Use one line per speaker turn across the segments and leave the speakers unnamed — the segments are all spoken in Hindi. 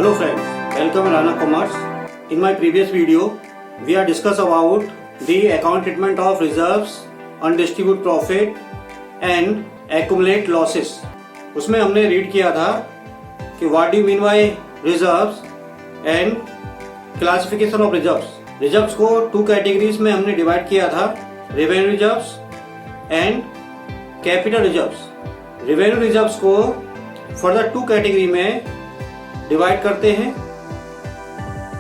Hello friends, welcome to Rana Commerce. In my previous video, we have discussed about the account treatment of reserves, undistributed profit and accumulate losses. उसमें हमने रीड किया था कि what do you mean by reserves and classification of reserves. Reserves को टू कैटेगरीज में हमने डिवाइड किया था, revenue reserves and capital reserves. Revenue reserves को फर्दर टू कैटेगरी में डिवाइड करते हैं,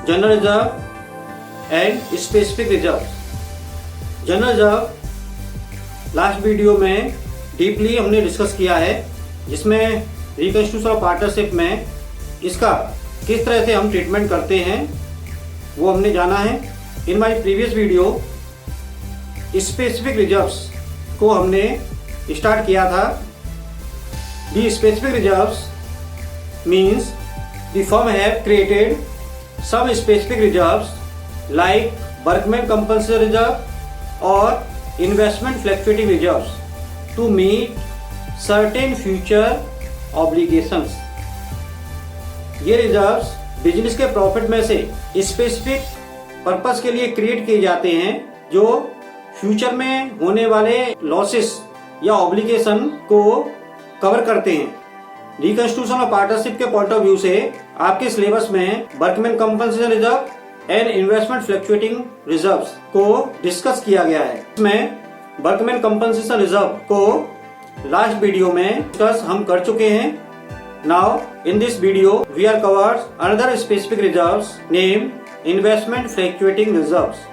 general reserve and specific reserve. General reserve last video में डीपली हमने डिस्कस किया है, जिसमें रिकंस्ट्रक्शन ऑफ पार्टनरशिप में इसका किस तरह से हम ट्रीटमेंट करते हैं वो हमने जाना है. In my previous video specific reserves को हमने स्टार्ट किया था. The specific reserves means the firm have created some specific reserves like workman compensation reserve or investment fluctuating reserves to meet certain future obligations. ये रिजर्व्स बिजनेस के प्रॉफिट में से स्पेसिफिक पर्पस के लिए क्रिएट किए जाते हैं जो फ्यूचर में होने वाले लॉसेस या ऑब्लिगेशन को कवर करते हैं. रिकंस्ट्रक्शन ऑफ पार्टनरशिप के पॉइंट ऑफ व्यू से आपके सिलेबस में workman compensation reserve and investment fluctuating reserves को डिस्कस किया गया है. इसमें वर्कमैन कंपनसेशन रिजर्व को लास्ट वीडियो में डिस्कस हम कर चुके हैं. Now in this video we are covers another specific reserves name investment fluctuating reserves.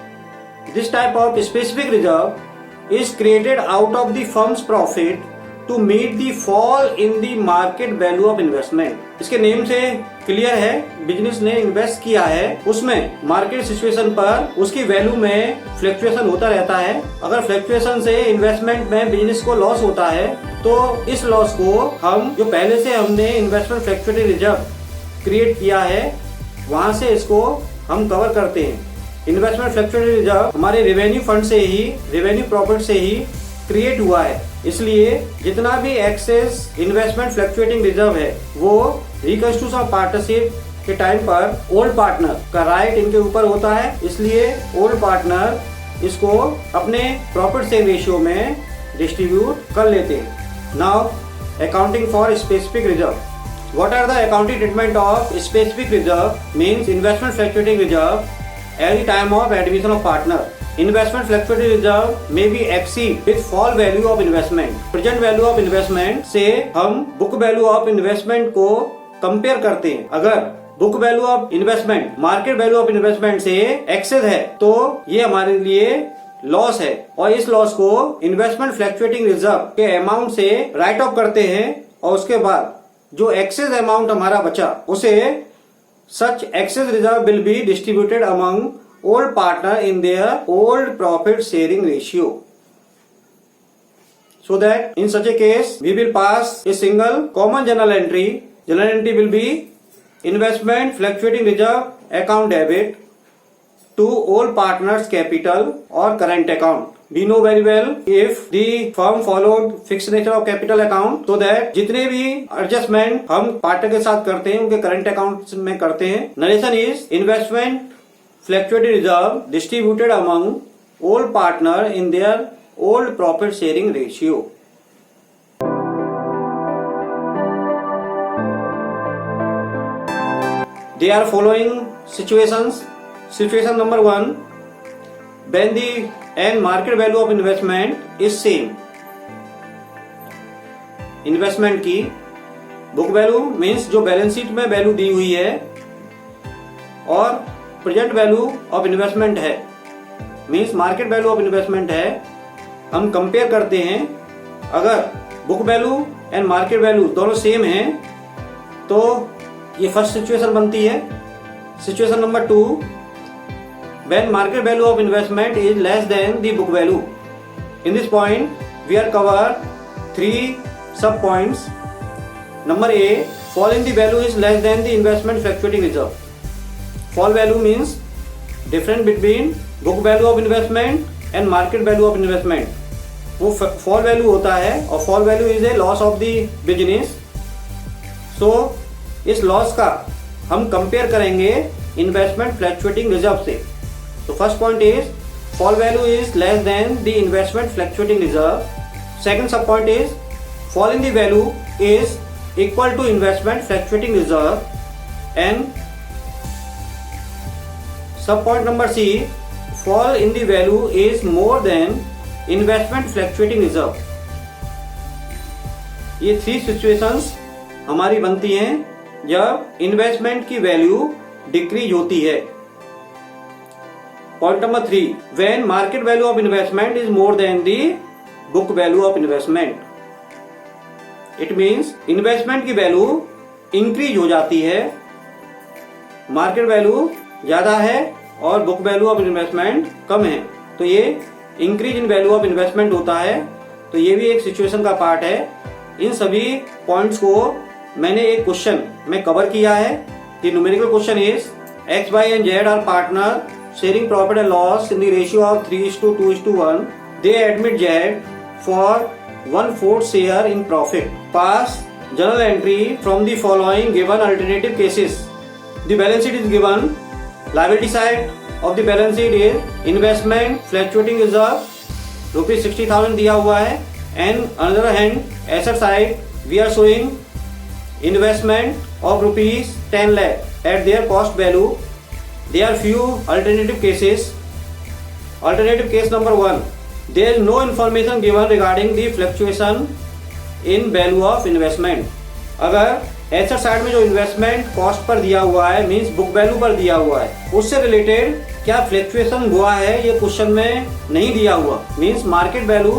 This type of specific reserve is created out of the firms profit to meet the fall in the market value of investment. इसके नेम से क्लियर है, बिजनेस ने इन्वेस्ट किया है, उसमें मार्केट सिचुएशन पर उसकी वैल्यू में फ्लक्चुएशन होता रहता है. अगर फ्लक्चुएशन से इन्वेस्टमेंट में बिजनेस को लॉस होता है तो इस लॉस को हम जो पहले से हमने इन्वेस्टमेंट फ्लक्चुएटिंग रिजर्व क्रिएट किया है वहां से इसको हम कवर करते हैं. इन्वेस्टमेंट फ्लक्चुएटिंग रिजर्व हमारे रेवेन्यू फंड से ही, रेवेन्यू प्रॉफिट से ही क्रिएट हुआ है. इसलिए जितना भी एक्सेस इन्वेस्टमेंट फ्लक्चुएटिंग रिजर्व है वो रिकंस्ट्रक्शन ऑफ पार्टनरशिप के टाइम पर ओल्ड पार्टनर का राइट इनके ऊपर होता है. इसलिए ओल्ड पार्टनर इसको अपने प्रॉफिट शेयर रेशियो में डिस्ट्रीब्यूट कर लेते हैं. Now accounting for specific reserve. What are the accounting treatment of specific reserve means investment fluctuating reserve at the time of admission of partner. Investment fluctuating reserve may be exceed with fall value of investment. Present value of investment से हम book value of investment को कंपेयर करते हैं. अगर book value of investment market value of investment से एक्सेस है तो ये हमारे लिए लॉस है और इस लॉस को इन्वेस्टमेंट फ्लक्चुएटिंग रिजर्व के अमाउंट से राइट ऑफ करते हैं और उसके बाद जो एक्सेस अमाउंट हमारा बचा उसे such excess reserve will be distributed among old partner in their old profit sharing ratio, so that in such a case we will pass a single common journal entry. Journal entry will be investment fluctuating reserve account debit to all partners capital or current account. We know very well if the firm followed fixed nature of capital account, so that जितने भी एडजस्टमेंट हम पार्टनर के साथ करते हैं उनके करंट अकाउंट में करते हैं. Narration is investment fluctuating reserve distributed among all partner in their old profit sharing ratio. They are following situations. Situation number 1, when the and market value of investment is same. Investment की बुक वैल्यू मीन्स जो बैलेंस शीट में वैल्यू दी हुई है और प्रेजेंट वैल्यू ऑफ इन्वेस्टमेंट है, means market value of investment है. हम कंपेयर करते हैं. अगर book value and market value दोनों सेम हैं तो ये फर्स्ट सिचुएशन बनती है. Situation number 2, when market value of investment is less than the book value. In this point we are cover 3 सब points. Number A, fall in the value is less than the investment fluctuating reserve. Fall value means difference between book value of investment and market value of investment. वो फॉल वैल्यू होता है और fall value is a loss of the business. So इस लॉस का हम कंपेयर करेंगे इन्वेस्टमेंट फ्लक्चुएटिंग रिजर्व से। तो first point is fall value is less than the investment fluctuating reserve. Second sub point is fall in the value is equal to investment fluctuating reserve. And sub point number C, fall in the value is more than investment fluctuating reserve. ये 3 सिचुएशंस हमारी बनती हैं जब इन्वेस्टमेंट की वैल्यू डिक्रीज होती है। Point number 3, when market value of investment is more then the book value of investment. It means investment की वैल्यू इंक्रीज हो जाती है, मार्केट वैल्यू ज्यादा है और बुक वैल्यू ऑफ इन्वेस्टमेंट कम है, तो ये increase in value of investment होता है। तो ये भी एक सिचुएशन का पार्ट है। इन सभी पॉइंट्स को मैंने एक क्वेश्चन में कवर किया है। The numerical question is X, Y and Z are partner sharing profit and loss in the ratio of 3:2:1. They admit Z for 1/4 share in profit. Pass journal entry from the following given alternative cases. The balance sheet is given. Liability side of the balance sheet is investment fluctuating reserve rupees 60,000 दिया हुआ है, and another hand asset side we are showing investment of rupees 10 lakh at their cost value. There are few alternative cases. Alternative case number 1, there is no information given regarding the fluctuation in value of investment. अगर एसेट साइड में जो इन्वेस्टमेंट कॉस्ट पर दिया हुआ है, मींस बुक वैल्यू पर दिया हुआ है, उससे रिलेटेड क्या फ्लक्चुएशन हुआ है ये क्वेश्चन में नहीं दिया हुआ, मींस मार्केट वैल्यू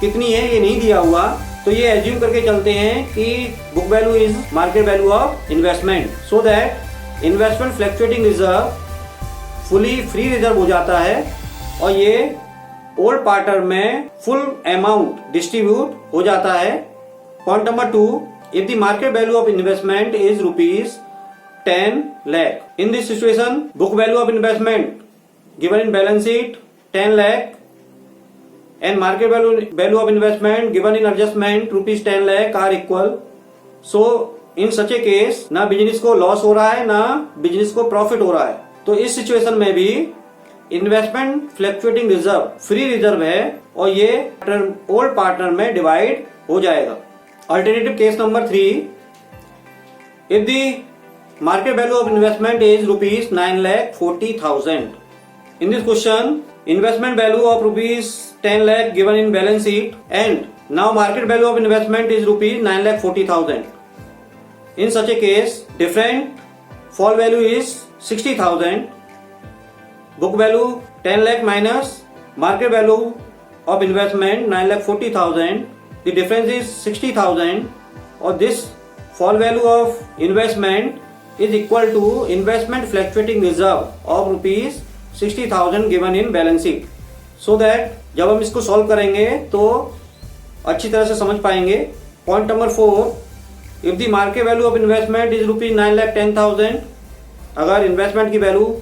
कितनी है ये नहीं दिया हुआ, तो ये एज्यूम करके चलते हैं कि book value is market value of investment, so that investment fluctuating reserve fully free reserve हो जाता है और ये ओल्ड पार्टर में फुल अमाउंट डिस्ट्रीब्यूट हो जाता है। Point number 2, if the market value of investment is rupees 10 lakh, in this situation book value of investment given in balance sheet 10 lakh and market value of investment given in adjustment rupees 10 lakh are equal. So in such a case ना बिजनेस को लॉस हो रहा है ना बिजनेस को प्रॉफिट हो रहा है, तो इस सिचुएशन में भी investment fluctuating reserve free reserve है और ये ओल्ड पार्टनर में डिवाइड हो जाएगा। Alternative case number 3, if the market value of investment is rupees 9,40,000. In this question, investment value of rupees 10 lakh given in balance sheet and now market value of investment is rupees 9,40,000. In such a case, different fall value is 60,000. Book value 10 lakh minus market value of investment 9,40,000. The difference is 60,000 or this fall value of investment is equal to investment fluctuating reserve of rupees 60,000 given in balance sheet. So that जब हम इसको सॉल्व करेंगे तो अच्छी तरह से समझ पाएंगे। Point number 4, if the market value of investment is rupees 9,10,000, अगर इन्वेस्टमेंट की वैल्यू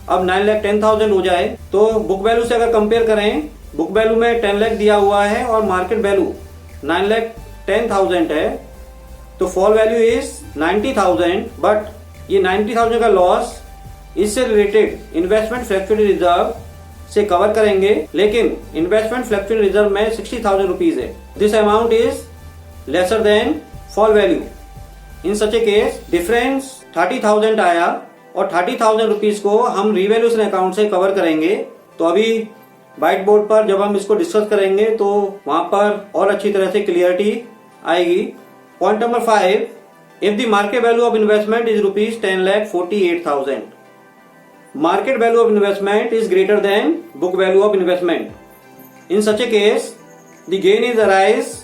अब 9,10,000 हो जाए तो बुक वैल्यू से अगर कंपेयर करें, बुक वैल्यू में 10 लाख दिया हुआ है और मार्केट वैल्यू 9,10,000 है, तो फॉल वैल्यू इज 90,000, बट ये 90,000 का लॉस इससे रिलेटेड इन्वेस्टमेंट फ्लक्चुएटिंग रिजर्व से कवर करेंगे, लेकिन इन्वेस्टमेंट फ्लक्चुएटिंग रिजर्व में 60,000 रुपीज है। This amount is lesser than fall value. In such A case difference 30,000 आया और 30,000 रुपीज को हम रिवैल्यूएशन अकाउंट से कवर करेंगे। तो अभी व्हाइट बोर्ड पर जब हम इसको डिस्कस करेंगे तो वहां पर और अच्छी तरह से क्लियरिटी आएगी। Point number 5, if the market value of investment is rupees 10,48,000, market value of investment is greater than book value of investment. In such A case the gain is arise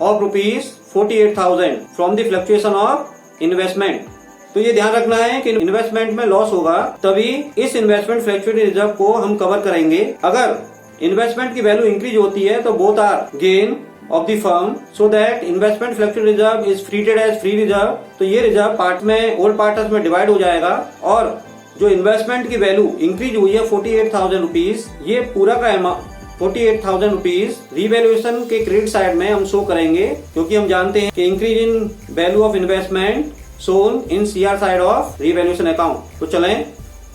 of rupees 48,000 from the fluctuation of investment. तो ये ध्यान रखना है कि इन्वेस्टमेंट में लॉस होगा तभी इस इन्वेस्टमेंट फ्लक्चुएटिंग रिजर्व को हम कवर करेंगे। अगर इन्वेस्टमेंट की वैल्यू इंक्रीज होती है तो both are gain of the firm, so that investment fluctuating reserve is treated as free reserve. तो ये रिजर्व पार्ट में ओल्ड पार्टर्स में डिवाइड हो जाएगा और जो इन्वेस्टमेंट की वैल्यू इंक्रीज हुई है 48,000 रुपीज, ये पूरा का अमाउंट 48,000 रुपीज रिवैल्यूएशन के क्रेडिट साइड में हम शो करेंगे, क्योंकि हम जानते हैं कि increase in value of investment shown in CR side of revaluation account। तो चलें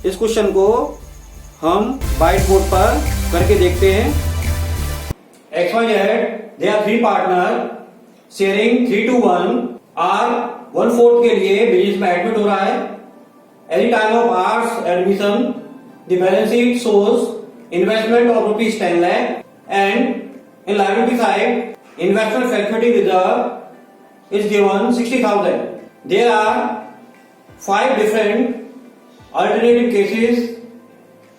इस क्वेश्चन को हम व्हाइट बोर्ड पर करके देखते हैं। XYZ, they are three partner sharing 3:1 और 1/4 के लिए बिजनेस में एडमिट हो रहा है। At the time of ours admission, the balance sheet shows investment of ₹10 lakh and in liability side, investment facility reserve is given 60,000. There are 5 different alternative cases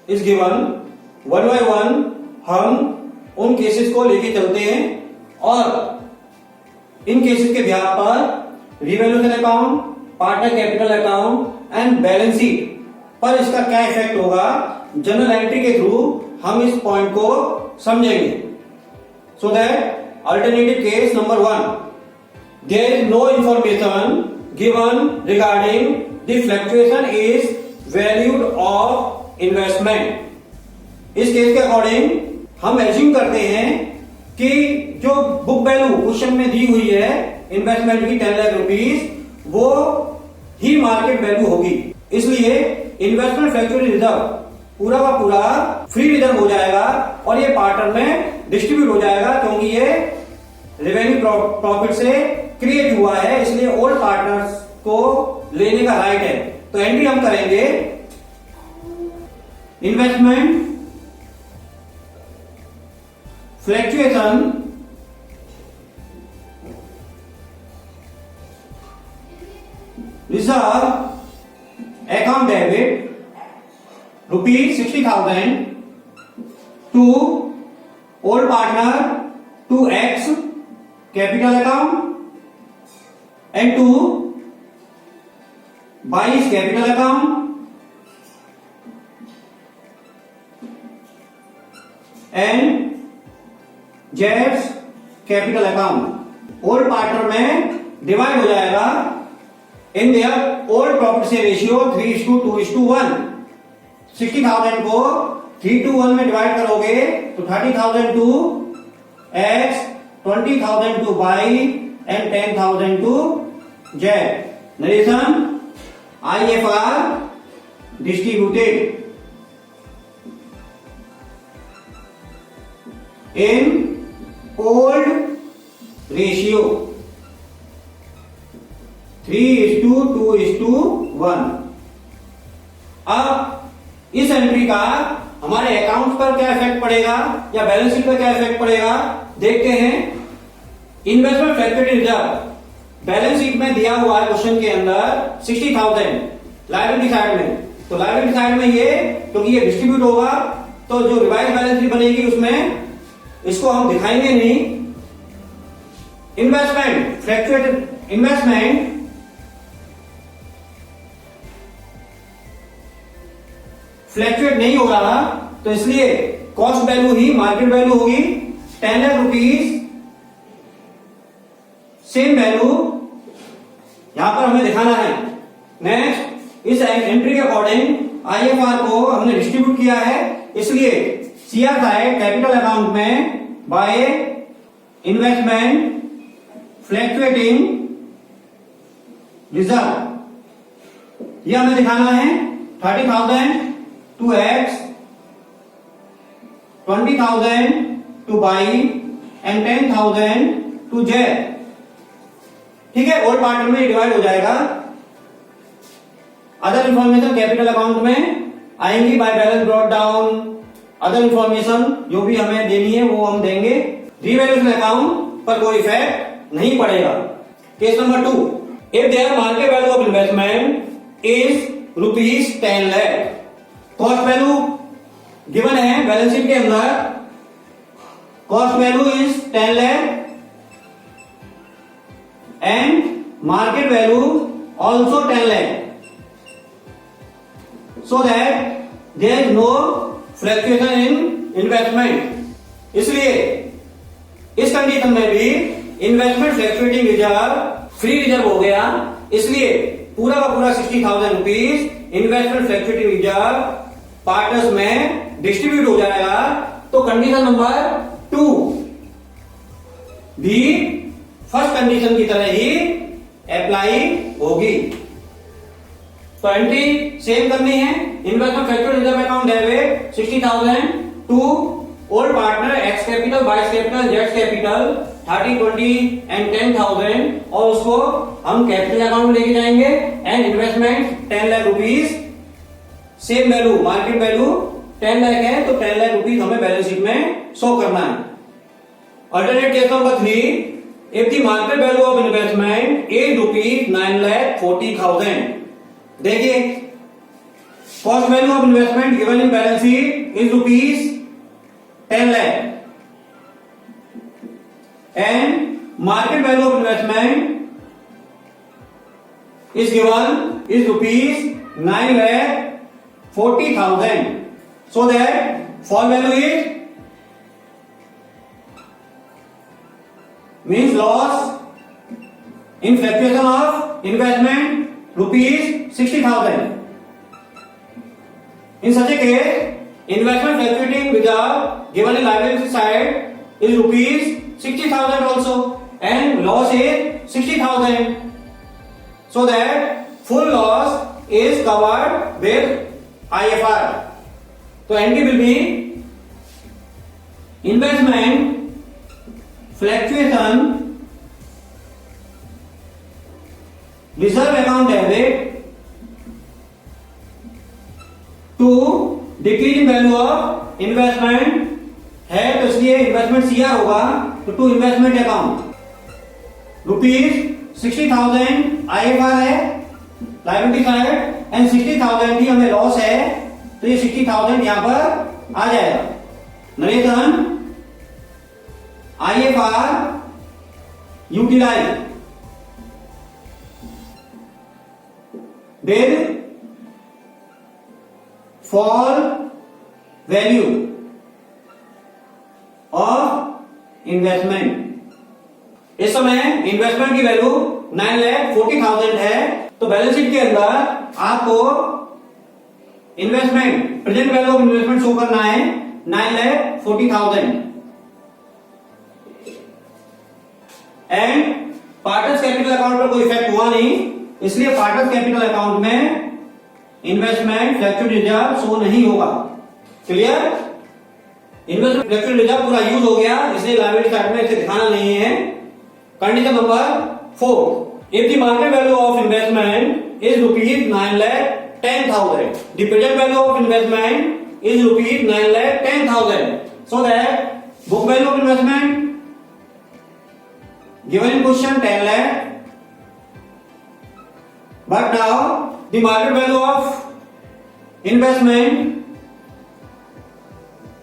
is given. One by one हम उन केसेस को लेके चलते हैं और इन केसेस के बिहार पर revaluation account, partner capital account and balance sheet पर इसका क्या इफेक्ट होगा जनरल एंट्री के थ्रू हम इस पॉइंट को समझेंगे। So that alternative case number 1, there is no information given regarding the fluctuation is valued of investment. इस केस के अकॉर्डिंग हम एज्यूम करते हैं कि जो बुक वैल्यू क्वेश्चन में दी हुई है इन्वेस्टमेंट की 10 लाख रुपीज, वो ही मार्केट वैल्यू होगी। इसलिए इन्वेस्टमेंट फ्लक्चुएशन रिजर्व पूरा का पूरा फ्री रिजर्व हो जाएगा और ये पार्टनर में डिस्ट्रीब्यूट हो जाएगा, क्योंकि ये रेवेन्यू प्रॉफिट से क्रिएट हुआ है, इसलिए ओल्ड पार्टनर्स को लेने का राइट है। तो एंट्री हम करेंगे investment fluctuation reserve account debit ₹60,000 to old partner to X capital account and to Y's capital account and Z's capital account। Old partner में डिवाइड हो जाएगा इन देयर ओल्ड प्रॉफिट से रेशियो 3:2:1। 60,000 को 3:1 में डिवाइड करोगे तो 30,000 to X, 20,000 to Y and 10,000 to Z। Narration IFR distributed in old ratio 3:2:1। अब इस एंट्री का हमारे अकाउंट पर क्या इफेक्ट पड़ेगा या बैलेंस शीट पर क्या इफेक्ट पड़ेगा देखते हैं। Investment factory reserve balance sheet में दिया हुआ है क्वेश्चन के अंदर 60,000 लायबिलिटी साइड में। तो लायबिलिटी साइड में ये क्योंकि ये डिस्ट्रीब्यूट होगा तो जो रिवाइज बैलेंस शीट बनेगी उसमें इसको हम दिखाएंगे नहीं। इन्वेस्टमेंट फ्लक्चुएट इन्वेस्टमेंट फ्लक्चुएट नहीं हो रहा तो इसलिए कॉस्ट वैल्यू ही मार्केट वैल्यू होगी। 10 लाख रुपीज सेम वैल्यू यहां पर हमें दिखाना है। नेक्स्ट इस एंट्री के अकॉर्डिंग IFR को हमने डिस्ट्रीब्यूट किया है, इसलिए CR साइड कैपिटल अकाउंट में बाय इन्वेस्टमेंट फ्लक्चुएटिंग रिजर्व यह हमें दिखाना है 30,000 to X, 20,000 to Y and 10,000 to Z। ठीक है, ओल्ड पार्टनर में डिवाइड हो जाएगा। अदर इंफॉर्मेशन कैपिटल अकाउंट में आएंगी by balance brought down. Other information जो भी हमें देनी है वो हम देंगे। रिवैल्यूएशन अकाउंट पर कोई इफेक्ट नहीं पड़ेगा। Case number 2, if their market value of investment is ₹10 lakh, cost value given है बैलेंस शीट के अंदर, cost value is 10 lakh and market value also 10 lakh, so that there is no fluctuation in investment. इसलिए इस कंडीशन में भी investment fluctuating reserve free reserve हो गया, इसलिए पूरा का पूरा 60,000 rupees investment fluctuating reserve partners में डिस्ट्रीब्यूट हो जाएगा। तो कंडीशन नंबर 2 भी फर्स्ट कंडीशन की तरह ही अप्लाई होगी। तो एंट्री सेम करनी है। Investment fluctuate reserve account debit 60,000 to old partner X capital, Y's capital, Z capital 30, 20 and 10,000 और उसको हम कैपिटल अकाउंट में लेके जाएंगे। And investment 10 lakh rupees, same value market value 10 lakh है तो 10 लाख रुपीज हमें बैलेंस शीट में शो करना है। Alternate case number 3, if the market value of investment is rupees 9,40,000, देखिए cost value of investment given in balance sheet is rupees 10 lakh and market value of investment is given is rupees 9,40,000, so that fall value is means loss in fluctuation of investment rupees 60,000. In such a case, investment fluctuating reserve given in liability side is rupees 60,000 also and loss is 60,000, so that full loss is covered with IFR. So NT will be investment fluctuation reserve account debit to decreasing value of investment है तो इसलिए इन्वेस्टमेंट सीआर होगा तो to investment account rupees 60,000 IFR है लायबिलिटी साइड एंड 60,000 की हमें लॉस है तो ये 60,000 यहां पर आ जाएगा। Narration IFR utilize with fall value of investment। इस समय इन्वेस्टमेंट की वैल्यू 9,40,000 है तो बैलेंस शीट के अंदर आपको investment present value of investment show करना है 9,40,000 एंड पार्टनर्स कैपिटल अकाउंट पर कोई इफेक्ट हुआ नहीं इसलिए पार्टनर्स कैपिटल अकाउंट में इन्वेस्टमेंट फ्लैक्चुएट रिजर्व शो नहीं होगा। क्लियर? इन्वेस्टमेंट फ्लैक्चुएट रिजर्व पूरा यूज हो गया इसलिए लायबिलिटी साइड में इसे दिखाना नहीं है। Condition number 4, if the market value of investment is rupees 9,10,000, the present value of investment is rupees 9,10,000, so that book value of investment given in question 10 lakh, but now the market value of investment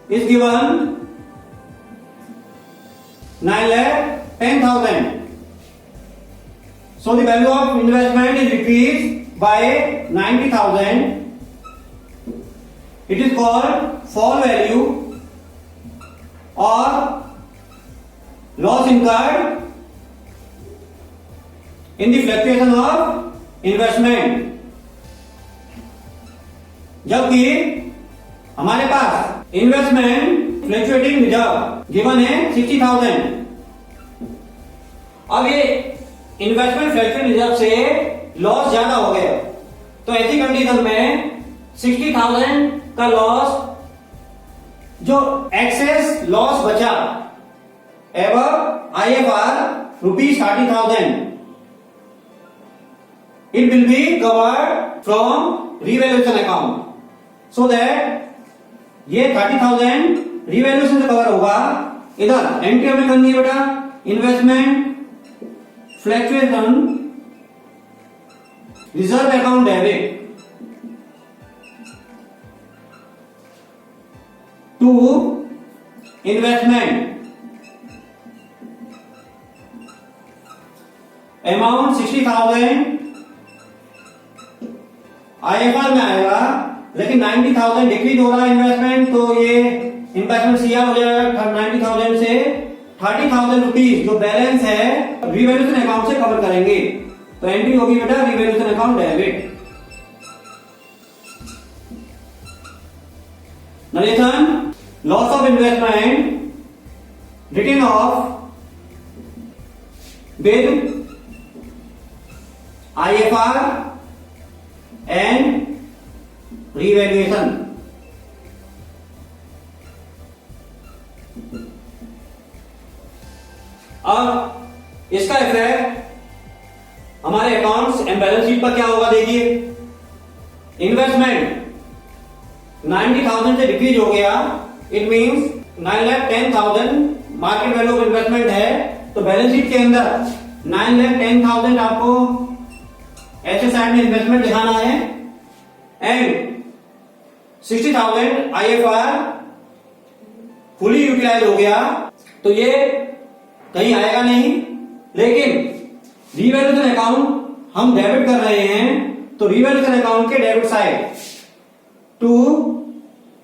is given 9,10,000, so the value of investment is decreased by 90,000. It is called fall value or loss incurred in the fluctuation of investment। जबकि हमारे पास इन्वेस्टमेंट फ्लक्चुएटिंग रिजर्व गिवन है 60,000, अब ये इन्वेस्टमेंट फ्लक्चुएटिंग रिजर्व से लॉस ज्यादा हो गया तो ऐसी कंडीशन में 60,000 का लॉस जो एक्सेस लॉस बचा एवं IFR rupees 30,000 it will be covered from revaluation account, so that ये 30,000 revaluation से कवर होगा। इधर एंट्री हमें करनी है बेटा investment fluctuation reserve account debit to investment amount 60,000 IFR में आएगा लेकिन 90,000 डिक्रीज हो रहा है इन्वेस्टमेंट तो ये इन्वेस्टमेंट सीआर हो जाएगा 90,000 से 30,000 रुपीज जो बैलेंस है रिवैल्यूएशन अकाउंट से कवर करेंगे तो एंट्री होगी बेटा revaluation account debit. Narration loss of investment return of with IFR and revaluation. अब इसका इफेक्ट हमारे अकाउंट्स एंड बैलेंस शीट पर क्या होगा देखिए। इन्वेस्टमेंट 90,000 से डिक्रीज हो गया, it means 9,10,000 market value of investment है, तो बैलेंस शीट के अंदर 9,10,000 आपको ऐसे साइड में इन्वेस्टमेंट दिखाना है एंड 60,000 IFR फुली यूटिलाइज हो गया, तो ये कहीं आएगा नहीं। लेकिन रिवैल्यूएशन अकाउंट हम डेबिट कर रहे हैं, तो रिवैल्यूएशन अकाउंट के debit side to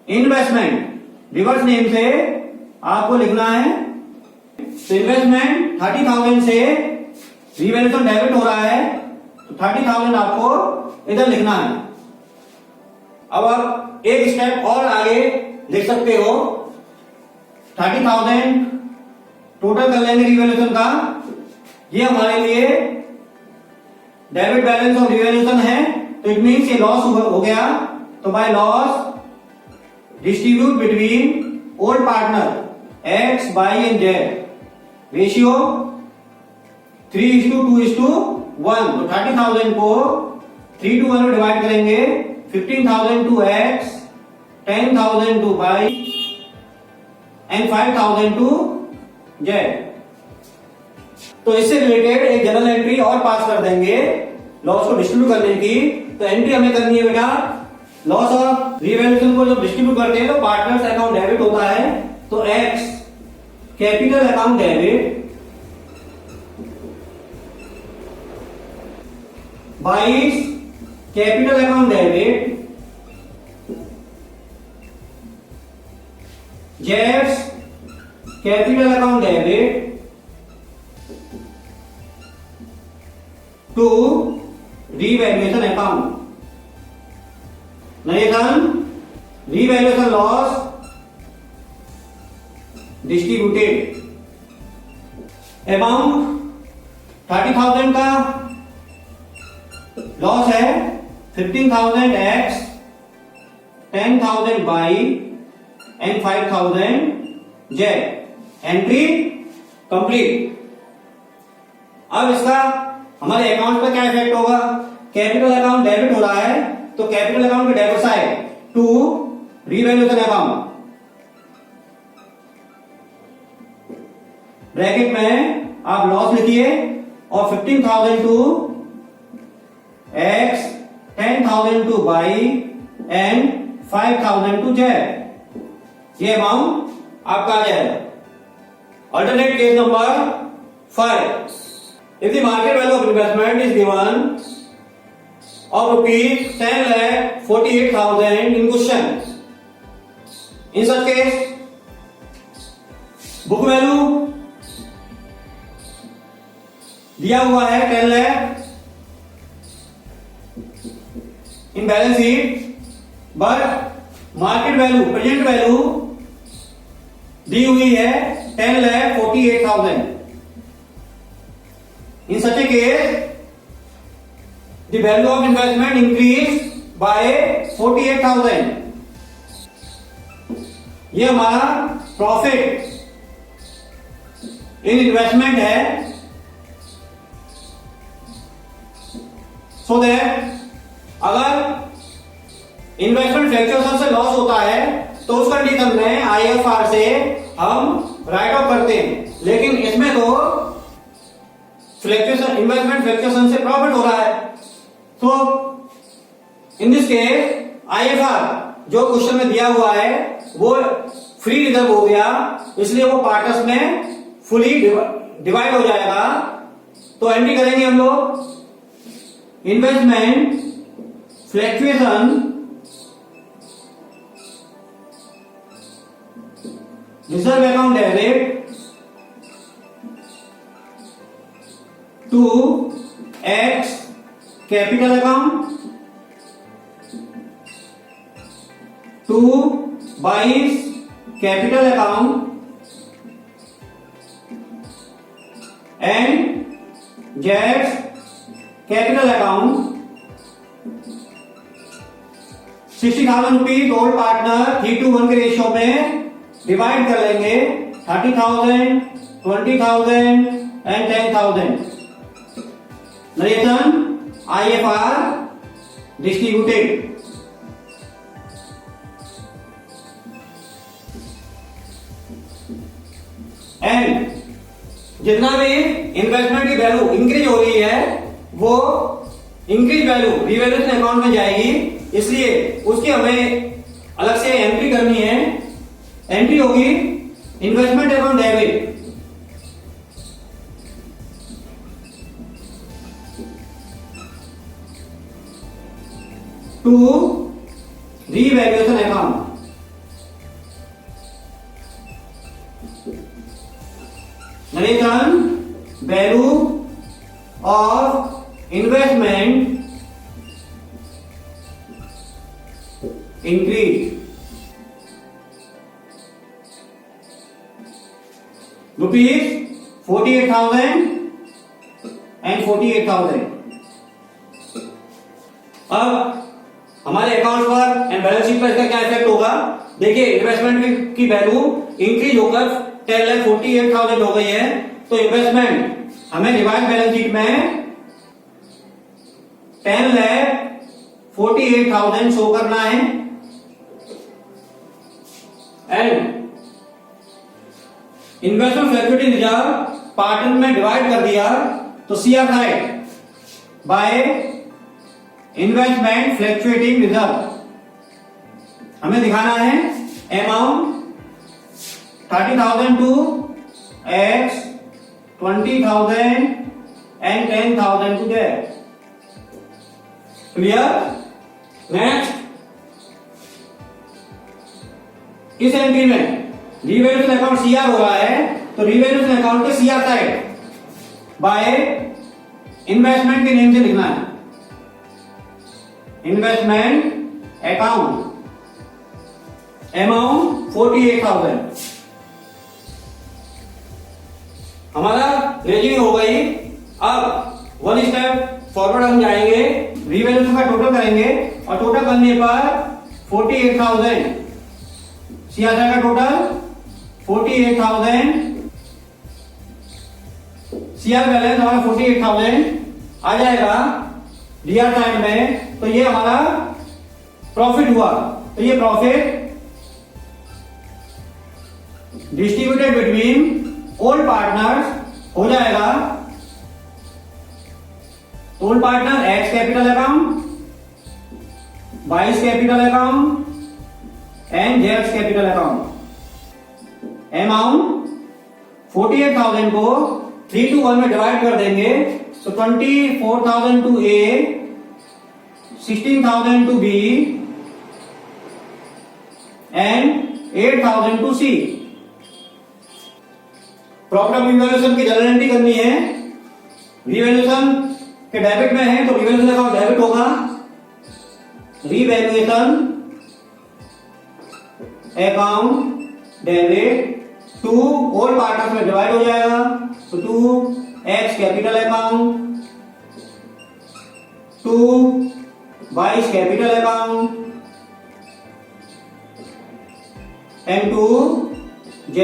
investment reverse name से आपको लिखना है। तो इन्वेस्टमेंट 30,000 से रिवैल्यूएशन डेबिट हो रहा है, तो 30,000 आपको इधर लिखना है। अब आप एक स्टेप और आगे लिख सकते हो, 30,000 टोटल कर लेंगे रिवैल्यूएशन का, ये हमारे लिए डेबिट बैलेंस ऑफ रिवैल्यूएशन है, तो इट मींस ये लॉस हो गया, तो by loss distribute between old partner X Y and Z ratio 3:2:1, तो 30,000 को 3:1 में डिवाइड करेंगे, 15,000 to X, 10,000 to Y and 5,000 to Z. तो इससे रिलेटेड एक जनरल एंट्री और पास कर देंगे लॉस को डिस्ट्रीब्यूट करने की। तो एंट्री हमें करनी है बेटा, लॉस ऑफ रिवैल्यूएशन को जब डिस्ट्रीब्यूट करते हैं तो पार्टनर्स अकाउंट डेबिट होता है, तो X capital account debit 22 capital account debit, जेड्स capital account debit to revaluation account. Narration revaluation loss distributed. Amount 30,000 का लॉस है, 15,000 X, 10,000 Y and 5,000 Z. Entry complete. अब इसका हमारे अकाउंट पर क्या इफेक्ट होगा, कैपिटल अकाउंट डेबिट हो रहा है, तो कैपिटल अकाउंट के debit side to revaluation account, bracket में आप लॉस लिखिए और 15,000 to X, 10,000 to Y and 5,000 to Z. ये अमाउंट आपका आ जाएगा। Alternate case number 5, if the market value of investment is given of rupees 10,48,000 in question, in such case book value दिया हुआ है 10 lakh in balance sheet, but market value present value दी हुई है 10,48,000। In such a case, the value of investment increased by 48,000. ये हमारा प्रॉफिट इन इन्वेस्टमेंट है। सो दैट अगर इन्वेस्टमेंट फ्लक्चुएशन से लॉस होता है तो उस कंडीशन में IFR से हम राइट ऑफ करते हैं, लेकिन इसमें तो फ्लक्चुएशन इन्वेस्टमेंट फ्लक्चुएशन से प्रॉफिट हो रहा है। तो इन दिस केस IFR जो क्वेश्चन में दिया हुआ है वो फ्री रिजर्व हो गया, इसलिए वो पार्टनर्स में फुली डिवाइड हो जाएगा। तो एंट्री करेंगे हम लोग, investment fluctuation reserve account debit to X capital account to 22 capital account and Z capital account 60,000 rupees old partner 3:1 के रेशियो में डिवाइड कर लेंगे 30,000, 20,000 and 10,000. Narration IFR distributed. And जितना भी इन्वेस्टमेंट की वैल्यू इंक्रीज हो रही है वो इंक्रीज वैल्यू रिवैल्यूएशन अकाउंट में जाएगी, इसलिए उसकी हमें अलग से एंट्री करनी है. एंट्री होगी investment account debit to revaluation account. Narration value of investment increase ₹48,000 and 48,000. अब हमारे अकाउंट पर एंड बैलेंस शीट पर इसका क्या इफेक्ट होगा? देखिए, इन्वेस्टमेंट की वैल्यू इंक्रीज होकर 10,48,000 हो गई है, तो इन्वेस्टमेंट हमें डिवाइड बैलेंस शीट में 10,48,000 शो करना है. And investment fluctuating reserve partner में डिवाइड कर दिया तो CR side by investment fluctuating reserve हमें दिखाना है amount 30,000 to X, 20,000 and 10,000 to Z. Clear? Next, इस एंट्री में रिवैल्यूएशन अकाउंट CR हो रहा है, तो रिवैल्यूएशन अकाउंट के CR साइड बाय इन्वेस्टमेंट के नेम से लिखना है. Investment account amount 48,000. हमारा रेजिंग हो गई. अब वन स्टेप फॉरवर्ड हम जाएंगे, रिवैल्यूएशन का टोटल करेंगे और टोटल करने पर 48,000 CR का टोटल 48,000 CR बैलेंस हमारा 48,000 आ जाएगा DR साइड में. तो ये हमारा प्रॉफिट हुआ. तो ये profit distributed between old partners हो जाएगा. Old partner X capital account, Y capital account and Z capital account. Amount 48,000 को 3:1 में डिवाइड कर देंगे तो 24,000 to A, 16,000 to B and 8,000 to C. Profit of revaluation की जनरल एंट्री करनी है. रिवैल्यूएशन के डेबिट में है तो रिवैल्यूएशन अकाउंट डेबिट होगा. Revaluation account debit to all partners में डिवाइड हो जाएगा तो to X capital account, to Y capital account and to Z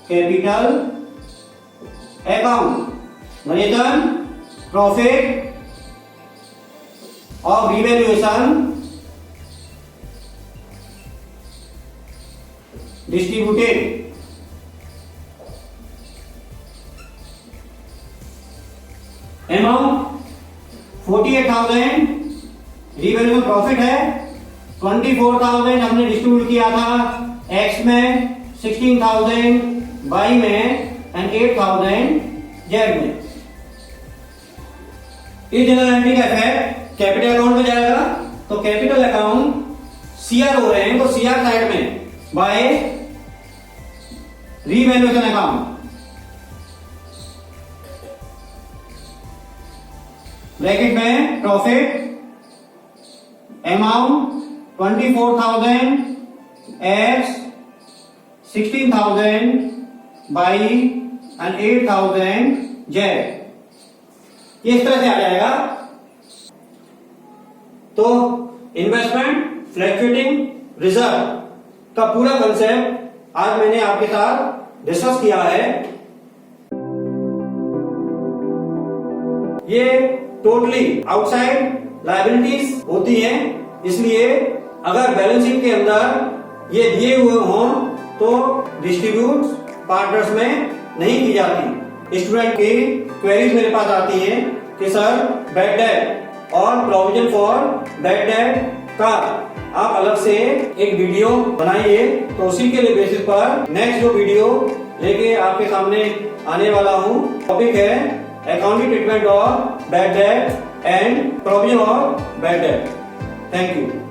capital account. Narration profit of revaluation distributed. Amount 48,000 revaluation profit है. 24,000 हमने डिस्ट्रीब्यूट किया था X में, 16,000 Y में एंड 8,000 Z में. इस जनरल एंट्री का इफेक्ट कैपिटल अकाउंट में जाएगा. तो कैपिटल अकाउंट CR हो रहे हैं तो CR साइड में बाय रिवैल्यूएशन अकाउंट ब्रैकेट में profit amount 24,000 X, 16,000 Y and 8,000 Z. ये इस तरह से आ जाएगा। तो इन्वेस्टमेंट फ्लक्चुएटिंग रिजर्व का पूरा कंसेप्ट आज मैंने आपके साथ डिस्कस किया है। ये टोटली आउटसाइड लायबिलिटीज होती हैं, इसलिए अगर बैलेंस शीट के अंदर ये दिए हुए हों तो डिस्ट्रीब्यूट पार्टनर्स में नहीं की जाती। स्टूडेंट की क्वेरीज मेरे पास आती हैं कि सर बैड डेट और प्रोविजन फॉर बैड डेट का आप अलग से एक वीडियो बनाइए, तो उसी के लिए बेसिस पर नेक्स्ट जो वीडियो लेके आपके सामने आने वाला हूँ, टॉपिक है accounting treatment of bad debt and provision of bad debt. Thank you.